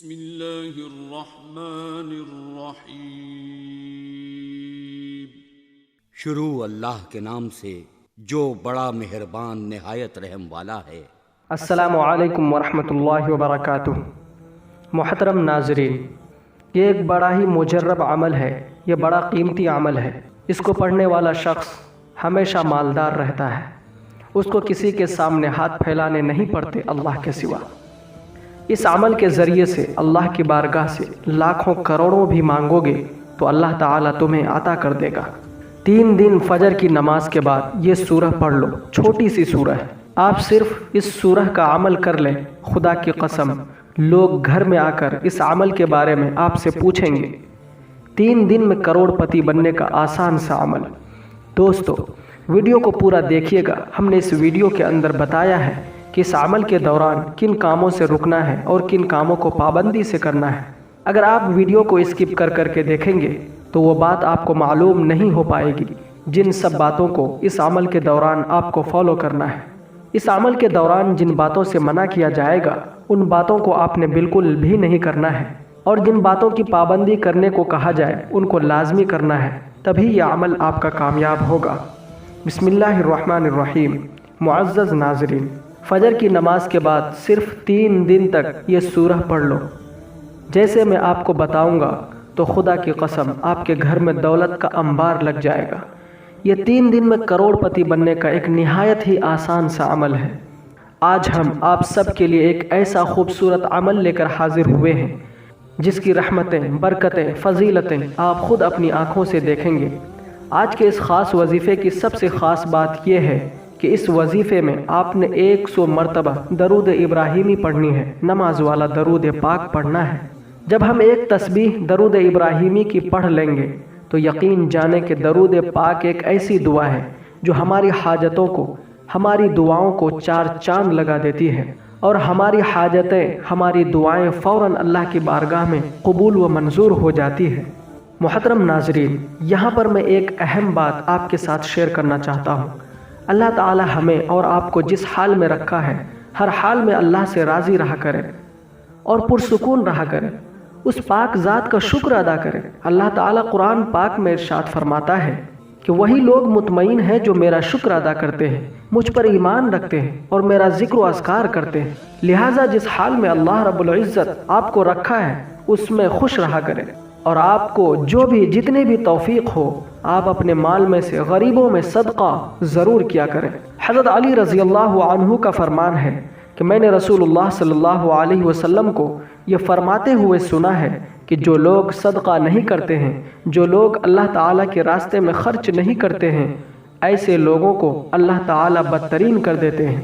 بسم اللہ الرحمن الرحیم۔ شروع اللہ کے نام سے جو بڑا مہربان نہایت رحم والا ہے۔ السلام علیکم ورحمۃ اللہ وبرکاتہ۔ محترم ناظرین، یہ ایک بڑا ہی مجرب عمل ہے، یہ بڑا قیمتی عمل ہے۔ اس کو پڑھنے والا شخص ہمیشہ مالدار رہتا ہے، اس کو کسی کے سامنے ہاتھ پھیلانے نہیں پڑتے اللہ کے سوا۔ اس عمل کے ذریعے سے اللہ کی بارگاہ سے لاکھوں کروڑوں بھی مانگو گے تو اللہ تعالیٰ تمہیں عطا کر دے گا۔ 3 دن فجر کی نماز کے بعد یہ سورہ پڑھ لو، چھوٹی سی سورہ ہے۔ آپ صرف اس سورہ کا عمل کر لیں، خدا کی قسم لوگ گھر میں آ کر اس عمل کے بارے میں آپ سے پوچھیں گے۔ 3 دن میں کروڑ پتی بننے کا آسان سا عمل۔ دوستو، ویڈیو کو پورا دیکھیے گا۔ ہم نے اس ویڈیو کے اندر بتایا ہے کہ اس عمل کے دوران کن کاموں سے رکنا ہے اور کن کاموں کو پابندی سے کرنا ہے۔ اگر آپ ویڈیو کو اسکپ کر کے دیکھیں گے تو وہ بات آپ کو معلوم نہیں ہو پائے گی جن سب باتوں کو اس عمل کے دوران آپ کو فالو کرنا ہے۔ اس عمل کے دوران جن باتوں سے منع کیا جائے گا ان باتوں کو آپ نے بالکل بھی نہیں کرنا ہے، اور جن باتوں کی پابندی کرنے کو کہا جائے ان کو لازمی کرنا ہے، تبھی یہ عمل آپ کا کامیاب ہوگا۔ بسم اللہ الرحمن الرحیم۔ معزز ناظرین، فجر کی نماز کے بعد صرف 3 دن تک یہ سورہ پڑھ لو۔ جیسے میں آپ کو بتاؤں گا تو خدا کی قسم آپ کے گھر میں دولت کا انبار لگ جائے گا۔ یہ 3 دن میں کروڑ پتی بننے کا ایک نہایت ہی آسان سا عمل ہے۔ آج ہم آپ سب کے لیے ایک ایسا خوبصورت عمل لے کر حاضر ہوئے ہیں جس کی رحمتیں، برکتیں، فضیلتیں آپ خود اپنی آنکھوں سے دیکھیں گے۔ آج کے اس خاص وظیفے کی سب سے خاص بات یہ ہے کہ اس وظیفے میں آپ نے 100 مرتبہ درود ابراہیمی پڑھنی ہے، نماز والا درود پاک پڑھنا ہے۔ جب ہم ایک تسبیح درود ابراہیمی کی پڑھ لیں گے تو یقین جانے کہ درود پاک ایک ایسی دعا ہے جو ہماری حاجتوں کو، ہماری دعاؤں کو 4 چاند لگا دیتی ہے، اور ہماری حاجتیں، ہماری دعائیں فوراً اللہ کی بارگاہ میں قبول و منظور ہو جاتی ہے۔ محترم ناظرین، یہاں پر میں ایک اہم بات آپ کے ساتھ شیئر کرنا چاہتا ہوں۔ اللہ تعالی ہمیں اور آپ کو جس حال میں رکھا ہے، ہر حال میں اللہ سے راضی رہا کرے اور پرسکون رہا کرے، اس پاک ذات کا شکر ادا کرے۔ اللہ تعالی قرآن پاک میں ارشاد فرماتا ہے کہ وہی لوگ مطمئن ہیں جو میرا شکر ادا کرتے ہیں، مجھ پر ایمان رکھتے ہیں اور میرا ذکر و اذکار کرتے ہیں۔ لہٰذا جس حال میں اللہ رب العزت آپ کو رکھا ہے اس میں خوش رہا کرے، اور آپ کو جو بھی جتنے بھی توفیق ہو آپ اپنے مال میں سے غریبوں میں صدقہ ضرور کیا کریں۔ حضرت علی رضی اللہ عنہ کا فرمان ہے کہ میں نے رسول اللہ صلی اللہ علیہ وسلم کو یہ فرماتے ہوئے سنا ہے کہ جو لوگ صدقہ نہیں کرتے ہیں، جو لوگ اللہ تعالیٰ کے راستے میں خرچ نہیں کرتے ہیں، ایسے لوگوں کو اللہ تعالیٰ بدترین کر دیتے ہیں۔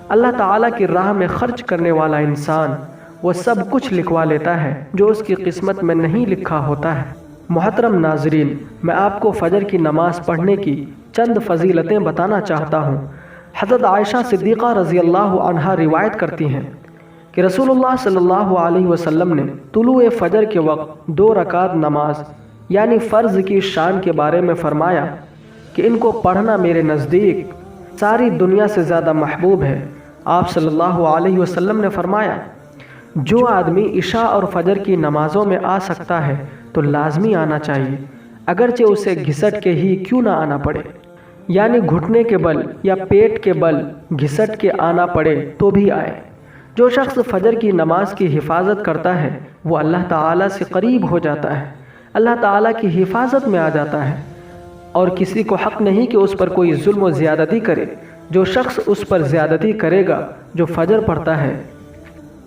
اللہ تعالیٰ کی راہ میں خرچ کرنے والا انسان وہ سب کچھ لکھوا لیتا ہے جو اس کی قسمت میں نہیں لکھا ہوتا ہے۔ محترم ناظرین، میں آپ کو فجر کی نماز پڑھنے کی چند فضیلتیں بتانا چاہتا ہوں۔ حضرت عائشہ صدیقہ رضی اللہ عنہا روایت کرتی ہیں کہ رسول اللہ صلی اللہ علیہ وسلم نے طلوع فجر کے وقت 2 رکعت نماز یعنی فرض کی شان کے بارے میں فرمایا کہ ان کو پڑھنا میرے نزدیک ساری دنیا سے زیادہ محبوب ہے۔ آپ صلی اللہ علیہ وسلم نے فرمایا، جو آدمی عشاء اور فجر کی نمازوں میں آ سکتا ہے تو لازمی آنا چاہیے، اگرچہ اسے گھسٹ کے ہی کیوں نہ آنا پڑے، یعنی گھٹنے کے بل یا پیٹ کے بل گھسٹ کے آنا پڑے تو بھی آئے۔ جو شخص فجر کی نماز کی حفاظت کرتا ہے وہ اللہ تعالیٰ سے قریب ہو جاتا ہے، اللہ تعالیٰ کی حفاظت میں آ جاتا ہے، اور کسی کو حق نہیں کہ اس پر کوئی ظلم و زیادتی کرے۔ جو شخص اس پر زیادتی کرے گا جو فجر پڑھتا ہے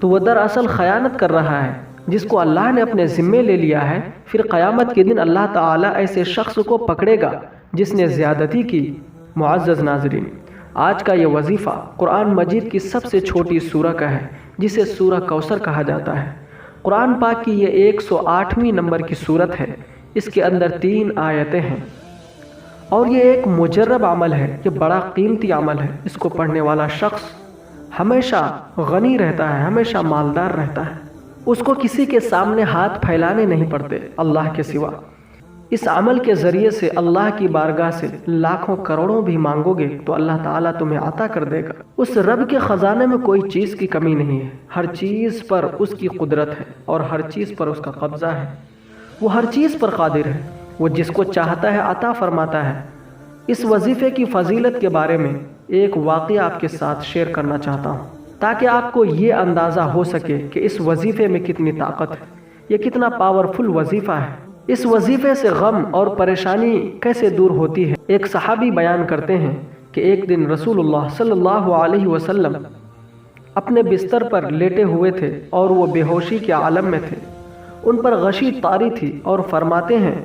تو وہ دراصل خیانت کر رہا ہے جس کو اللہ نے اپنے ذمے لے لیا ہے۔ پھر قیامت کے دن اللہ تعالیٰ ایسے شخص کو پکڑے گا جس نے زیادتی کی۔ معزز ناظرین، آج کا یہ وظیفہ قرآن مجید کی سب سے چھوٹی سورہ کا ہے جسے سورہ کوثر کہا جاتا ہے۔ قرآن پاک کی یہ 108ویں نمبر کی سورت ہے۔ اس کے اندر 3 آیتیں ہیں، اور یہ ایک مجرب عمل ہے، یہ بڑا قیمتی عمل ہے۔ اس کو پڑھنے والا شخص ہمیشہ غنی رہتا ہے، ہمیشہ مالدار رہتا ہے، اس کو کسی کے سامنے ہاتھ پھیلانے نہیں پڑتے اللہ کے سوا۔ اس عمل کے ذریعے سے اللہ کی بارگاہ سے لاکھوں کروڑوں بھی مانگو گے تو اللہ تعالیٰ تمہیں عطا کر دے گا۔ اس رب کے خزانے میں کوئی چیز کی کمی نہیں ہے، ہر چیز پر اس کی قدرت ہے اور ہر چیز پر اس کا قبضہ ہے، وہ ہر چیز پر قادر ہے، وہ جس کو چاہتا ہے عطا فرماتا ہے۔ اس وظیفے کی فضیلت کے بارے میں ایک واقعہ آپ کے ساتھ شیئر کرنا چاہتا ہوں تاکہ آپ کو یہ اندازہ ہو سکے کہ اس وظیفے میں کتنی طاقت ہے، یہ کتنا پاورفل وظیفہ ہے۔ اس وظیفے سے غم اور پریشانی کیسے دور ہوتی ہے۔ ایک صحابی بیان کرتے ہیں کہ ایک دن رسول اللہ صلی اللہ علیہ وسلم اپنے بستر پر لیٹے ہوئے تھے اور وہ بے ہوشی کے عالم میں تھے، ان پر غشی طاری تھی، اور فرماتے ہیں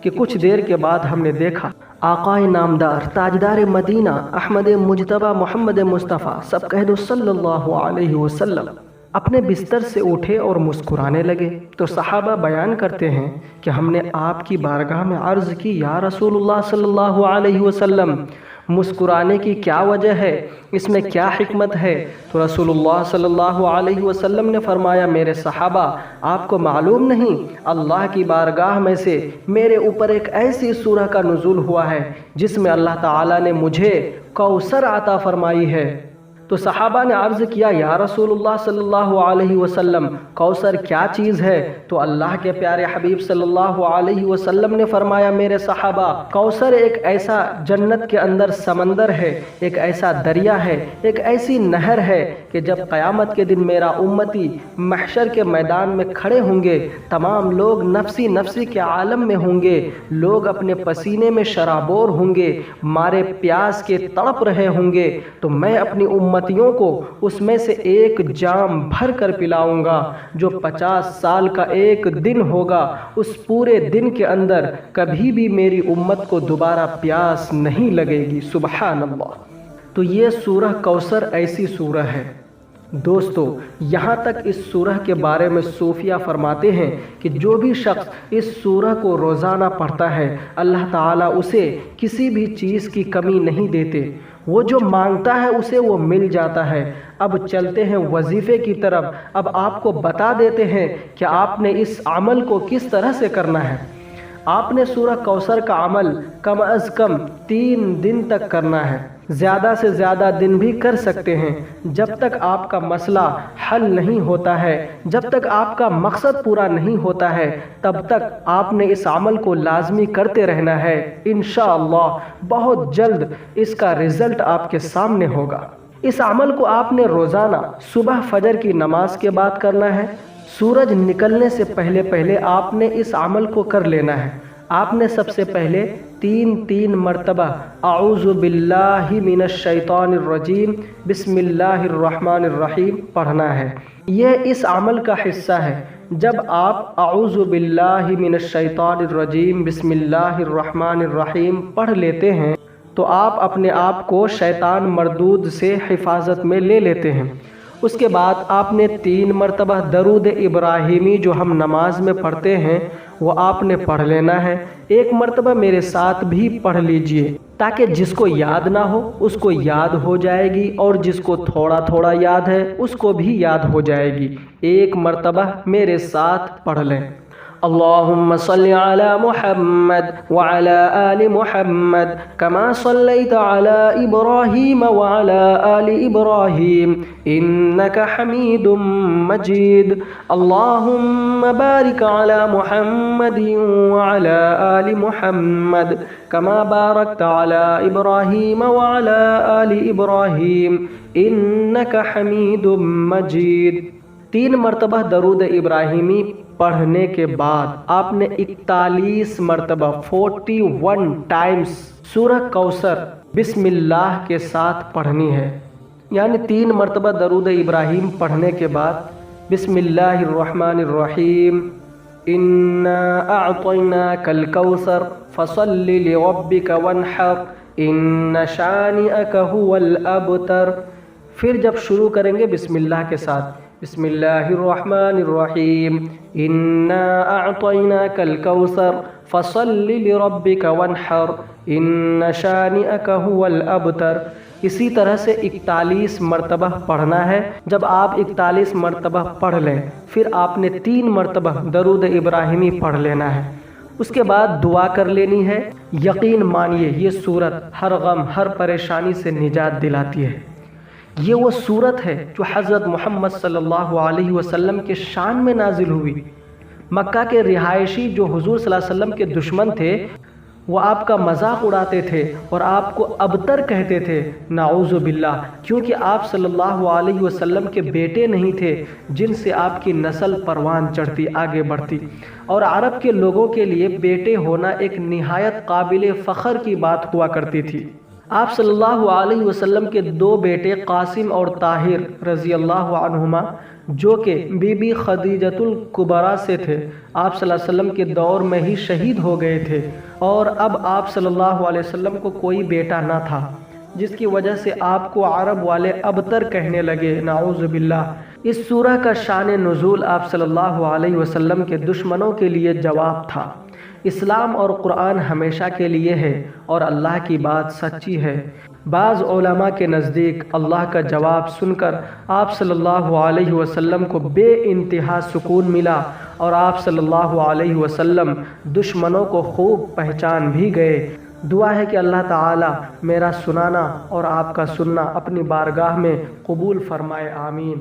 کہ کچھ دیر کے بعد ہم نے دیکھا آقائے نامدار تاجدار مدینہ احمد مجتبی محمد مصطفیٰ سب کہہ دو صلی اللہ علیہ وسلم اپنے بستر سے اٹھے اور مسکرانے لگے۔ تو صحابہ بیان کرتے ہیں کہ ہم نے آپ کی بارگاہ میں عرض کی، یا رسول اللہ صلی اللہ علیہ وسلم مسکرانے کی کیا وجہ ہے، اس میں کیا حکمت ہے؟ تو رسول اللہ صلی اللہ علیہ وسلم نے فرمایا، میرے صحابہ آپ کو معلوم نہیں، اللہ کی بارگاہ میں سے میرے اوپر ایک ایسی سورہ کا نزول ہوا ہے جس میں اللہ تعالیٰ نے مجھے کوثر عطا فرمائی ہے۔ تو صحابہ نے عرض کیا، یا رسول اللہ صلی اللہ علیہ وسلم کوثر کیا چیز ہے؟ تو اللہ کے پیارے حبیب صلی اللہ علیہ وسلم نے فرمایا، میرے صحابہ کوثر ایک ایسا جنت کے اندر سمندر ہے، ایک ایسا دریا ہے، ایک ایسی نہر ہے کہ جب قیامت کے دن میرا امتی محشر کے میدان میں کھڑے ہوں گے، تمام لوگ نفسی نفسی کے عالم میں ہوں گے، لوگ اپنے پسینے میں شرابور ہوں گے، مارے پیاس کے تڑپ رہے ہوں گے، تو میں اپنی امتیوں کو اس میں سے ایک جام بھر کر پلاؤں گا جو 50 سال کا ایک دن ہوگا، اس پورے دن کے اندر کبھی بھی میری امت کو دوبارہ پیاس نہیں لگے گی۔ سبحان اللہ۔ تو یہ سورہ کوثر ایسی سورہ ہے دوستو، یہاں تک اس سورہ کے بارے میں صوفیہ فرماتے ہیں کہ جو بھی شخص اس سورہ کو روزانہ پڑھتا ہے اللہ تعالیٰ اسے کسی بھی چیز کی کمی نہیں دیتے، وہ جو مانگتا ہے اسے وہ مل جاتا ہے۔ اب چلتے ہیں وظیفے کی طرف، اب آپ کو بتا دیتے ہیں کہ آپ نے اس عمل کو کس طرح سے کرنا ہے۔ آپ نے سورہ کوثر کا عمل کم از کم 3 دن تک کرنا ہے، زیادہ سے زیادہ دن بھی کر سکتے ہیں، جب تک آپ کا مسئلہ حل نہیں ہوتا ہے، جب تک آپ کا مقصد پورا نہیں ہوتا ہے، تب تک آپ نے اس عمل کو لازمی کرتے رہنا ہے۔ انشاءاللہ بہت جلد اس کا رزلٹ آپ کے سامنے ہوگا۔ اس عمل کو آپ نے روزانہ صبح فجر کی نماز کے بعد کرنا ہے، سورج نکلنے سے پہلے آپ نے اس عمل کو کر لینا ہے۔ آپ نے سب سے پہلے 3 مرتبہ اعوذ باللہ من الشیطان الرجیم بسم اللہ الرحمن الرحیم پڑھنا ہے۔ یہ اس عمل کا حصہ ہے۔ جب آپ اعوذ باللہ من الشیطان الرجیم بسم اللہ الرحمن الرحیم پڑھ لیتے ہیں تو آپ اپنے آپ کو شیطان مردود سے حفاظت میں لے لیتے ہیں۔ اس کے بعد آپ نے 3 مرتبہ درود ابراہیمی جو ہم نماز میں پڑھتے ہیں وہ آپ نے پڑھ لینا ہے۔ 1 مرتبہ میرے ساتھ بھی پڑھ لیجئے تاکہ جس کو یاد نہ ہو اس کو یاد ہو جائے گی، اور جس کو تھوڑا تھوڑا یاد ہے اس کو بھی یاد ہو جائے گی۔ 1 مرتبہ میرے ساتھ پڑھ لیں۔ اللهم صل على محمد وعلى آل محمد كما صليت على إبراهيم وعلى آل إبراهيم إنك حميد مجيد اللهم بارك على محمد وعلى آل محمد كما باركت على إبراهيم وعلى آل إبراهيم إنك حميد مجيد۔ 3 مرتبہ درود ابراہیمی پڑھنے کے بعد آپ نے 41 مرتبہ 41 ٹائمز سورہ کوثر بسم اللہ کے ساتھ پڑھنی ہے، یعنی 3 مرتبہ درود ابراہیم پڑھنے کے بعد بسم اللہ الرحمن الرحیم انا اعطیناک الکوثر فصل لربک وانحر ان شانئک هو الابتر۔ پھر جب شروع کریں گے بسم اللہ کے ساتھ، بسم اللہ الرحمن الرحیم انا اعطیناک الکوثر فصل لربک وانحر ان شانئک هو الابتر۔ اسی طرح سے 41 مرتبہ پڑھنا ہے۔ جب آپ 41 مرتبہ پڑھ لیں پھر آپ نے 3 مرتبہ درود ابراہیمی پڑھ لینا ہے۔ اس کے بعد دعا کر لینی ہے۔ یقین مانیے یہ سورت ہر غم ہر پریشانی سے نجات دلاتی ہے۔ یہ وہ سورت ہے جو حضرت محمد صلی اللہ علیہ وسلم کے شان میں نازل ہوئی۔ مکہ کے رہائشی جو حضور صلی اللہ علیہ وسلم کے دشمن تھے وہ آپ کا مذاق اڑاتے تھے اور آپ کو ابتر کہتے تھے، نعوذ باللہ، کیونکہ آپ صلی اللہ علیہ وسلم کے بیٹے نہیں تھے جن سے آپ کی نسل پروان چڑھتی، آگے بڑھتی۔ اور عرب کے لوگوں کے لیے بیٹے ہونا ایک نہایت قابل فخر کی بات ہوا کرتی تھی۔ آپ صلی اللہ علیہ وسلم کے دو بیٹے قاسم اور طاہر رضی اللہ عنہما جو کہ بی بی خدیجۃ الکبریٰ سے تھے، آپ صلی اللہ علیہ وسلم کے دور میں ہی شہید ہو گئے تھے، اور اب آپ صلی اللہ علیہ وسلم کو کوئی بیٹا نہ تھا، جس کی وجہ سے آپ کو عرب والے ابتر کہنے لگے، نعوذ باللہ۔ اس سورہ کا شان نزول آپ صلی اللہ علیہ وسلم کے دشمنوں کے لیے جواب تھا۔ اسلام اور قرآن ہمیشہ کے لیے ہے اور اللہ کی بات سچی ہے۔ بعض علماء کے نزدیک اللہ کا جواب سن کر آپ صلی اللہ علیہ وسلم کو بے انتہا سکون ملا، اور آپ صلی اللہ علیہ وسلم دشمنوں کو خوب پہچان بھی گئے۔ دعا ہے کہ اللہ تعالی میرا سنانا اور آپ کا سننا اپنی بارگاہ میں قبول فرمائے، آمین۔